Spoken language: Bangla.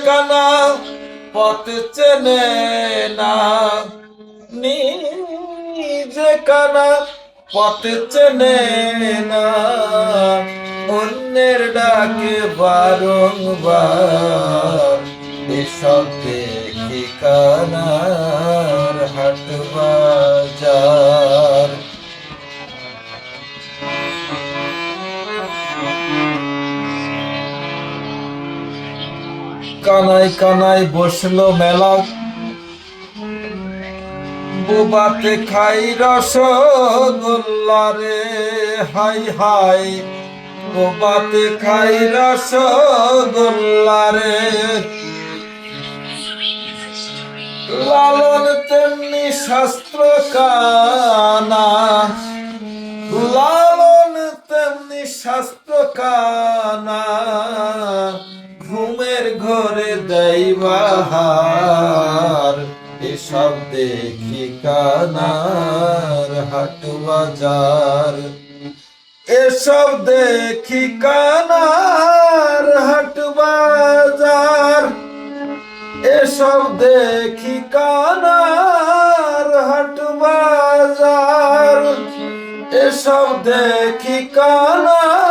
কানা পথ চেনে না, নিজে কানা পথ চেনে না, অন্যের ডাকে বারংবার এসব দেখি কানার হাট বাজার। কানায় কানায় বসলো মেলা, বোবাতে খাই রসগোল্লা রে, হাই হাই বোবাতে খাই রসগোল্লা রে। লালন তেমনি শাস্ত্র কানা, লালন তেমনি শাস্ত্র কানা, ঘুমের ঘরে দেয় বাহার এসব দেখি কানার হাট বাজার। এসব দেখি কানার হাট বাজার, এসব দেখি কানার হাট বাজার, এসব দেখি কানার